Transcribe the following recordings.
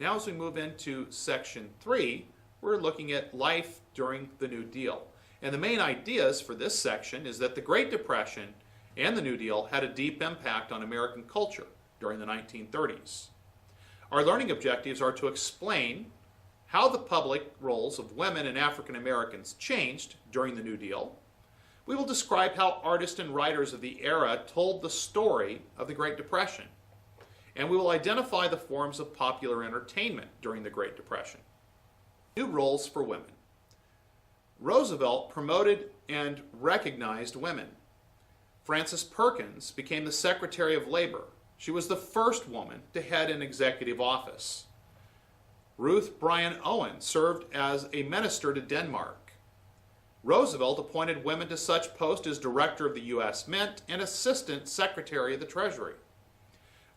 Now as we move into section 3, we're looking at life during the New Deal. And the main ideas for this section is that the Great Depression and the New Deal had a deep impact on American culture during the 1930s. Our learning objectives are to explain how the public roles of women and African Americans changed during the New Deal. We will describe how artists and writers of the era told the story of the Great Depression. And we will identify the forms of popular entertainment during the Great Depression. New roles for women. Roosevelt promoted and recognized women. Frances Perkins became the Secretary of Labor. She was the first woman to head an executive office. Ruth Bryan Owen served as a minister to Denmark. Roosevelt appointed women to such posts as Director of the U.S. Mint and Assistant Secretary of the Treasury.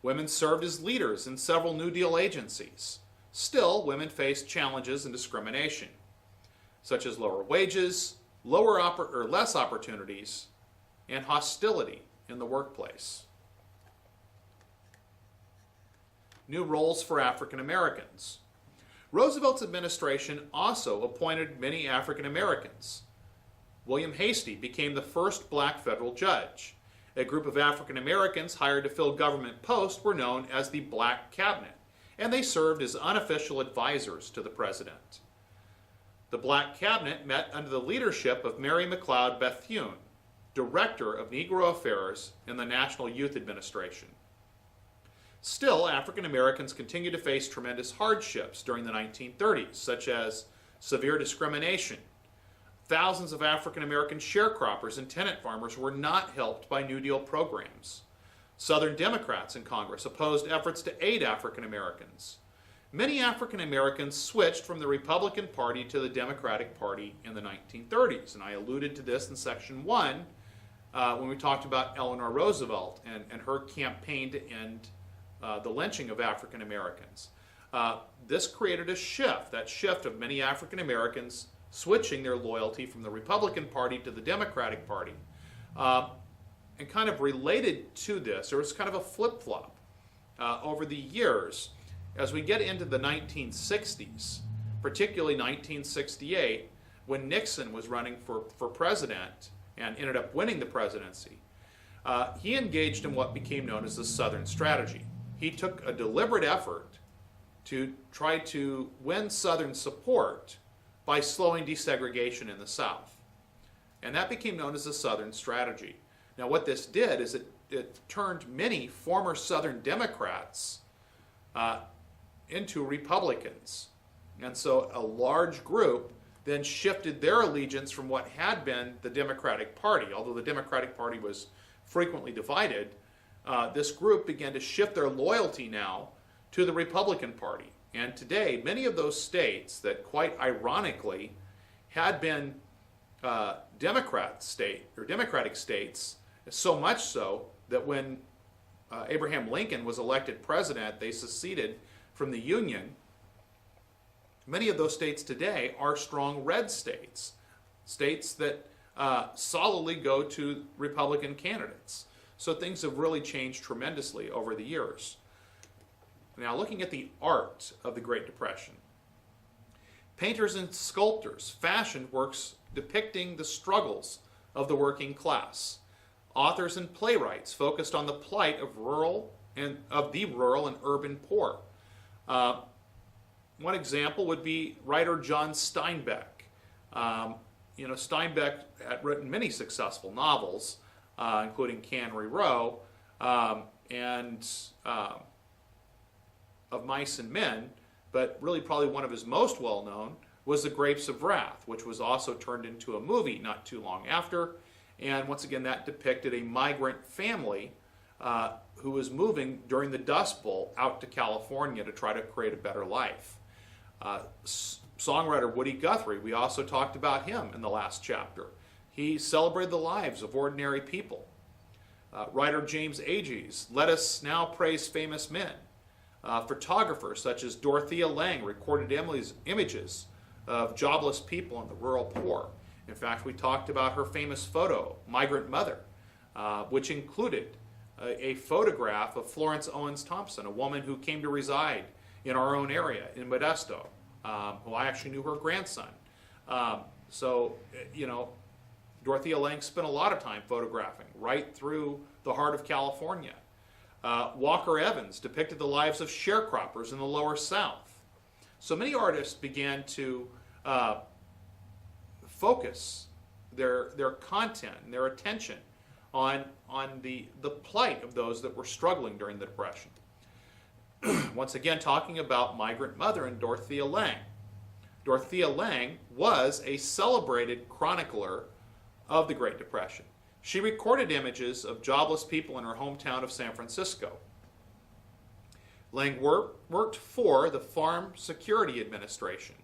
Women served as leaders in several New Deal agencies. Still, women faced challenges and discrimination, such as lower wages, less opportunities, and hostility in the workplace. New roles for African Americans. Roosevelt's administration also appointed many African Americans. William Hastie became the first black federal judge. A group of African Americans hired to fill government posts were known as the Black Cabinet, and they served as unofficial advisors to the president. The Black Cabinet met under the leadership of Mary McLeod Bethune, Director of Negro Affairs in the National Youth Administration. Still, African Americans continued to face tremendous hardships during the 1930s, such as severe discrimination. Thousands of African American sharecroppers and tenant farmers were not helped by New Deal programs. Southern Democrats in Congress opposed efforts to aid African Americans. Many African Americans switched from the Republican Party to the Democratic Party in the 1930s, and I alluded to this in section 1 when we talked about Eleanor Roosevelt and her campaign to end the lynching of African Americans. This created a shift, that shift of many African Americans switching their loyalty from the Republican Party to the Democratic Party. And kind of related to this, there was kind of a flip-flop over the years. As we get into the 1960s, particularly 1968, when Nixon was running for president and ended up winning the presidency, he engaged in what became known as the Southern Strategy. He took a deliberate effort to try to win Southern support by slowing desegregation in the South. And that became known as the Southern Strategy. Now what this did is it turned many former Southern Democrats into Republicans. And so a large group then shifted their allegiance from what had been the Democratic Party. Although the Democratic Party was frequently divided, this group began to shift their loyalty now to the Republican Party. And today, many of those states that quite ironically had been Democratic states, so much so that when Abraham Lincoln was elected president, they seceded from the Union. Many of those states today are strong red states, states that solidly go to Republican candidates. So things have really changed tremendously over the years. Now, looking at the art of the Great Depression, painters and sculptors fashioned works depicting the struggles of the working class. Authors and playwrights focused on the plight of the rural and urban poor. One example would be writer John Steinbeck. Steinbeck had written many successful novels, including Cannery Row and Of Mice and Men, but really probably one of his most well-known was The Grapes of Wrath, which was also turned into a movie not too long after. And once again, that depicted a migrant family who was moving during the Dust Bowl out to California to try to create a better life. Songwriter Woody Guthrie, we also talked about him in the last chapter. He celebrated the lives of ordinary people. Writer James Agee, Let Us Now Praise Famous Men. Photographers such as Dorothea Lange recorded images of jobless people and the rural poor. In fact, we talked about her famous photo, Migrant Mother, which included a photograph of Florence Owens Thompson, a woman who came to reside in our own area, in Modesto, who I actually knew her grandson. Dorothea Lange spent a lot of time photographing right through the heart of California. Walker Evans depicted the lives of sharecroppers in the lower South. So many artists began to focus their content and their attention on the plight of those that were struggling during the Depression. Once again, talking about migrant mother and Dorothea Lange. Dorothea Lange was a celebrated chronicler of the Great Depression. She recorded images of jobless people in her hometown of San Francisco. Lange worked for the Farm Security Administration.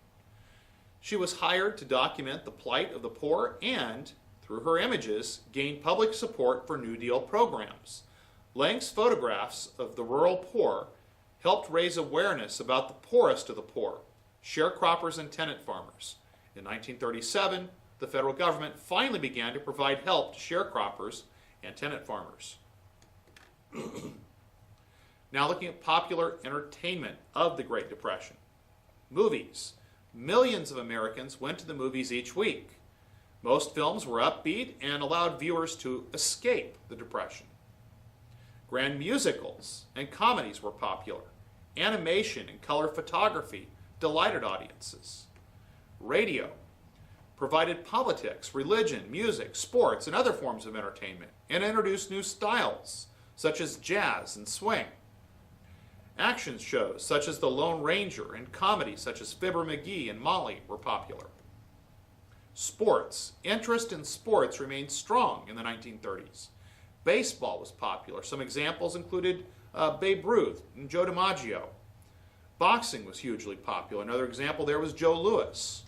She was hired to document the plight of the poor and, through her images, gained public support for New Deal programs. Lange's photographs of the rural poor helped raise awareness about the poorest of the poor, sharecroppers and tenant farmers. In 1937, the federal government finally began to provide help to sharecroppers and tenant farmers. Now looking at popular entertainment of the Great Depression. Movies. Millions of Americans went to the movies each week. Most films were upbeat and allowed viewers to escape the Depression. Grand musicals and comedies were popular. Animation and color photography delighted audiences. Radio provided politics, religion, music, sports, and other forms of entertainment, and introduced new styles, such as jazz and swing. Action shows, such as The Lone Ranger, and comedies such as Fibber McGee and Molly were popular. Sports. Interest in sports remained strong in the 1930s. Baseball was popular. Some examples included Babe Ruth and Joe DiMaggio. Boxing was hugely popular. Another example there was Joe Louis.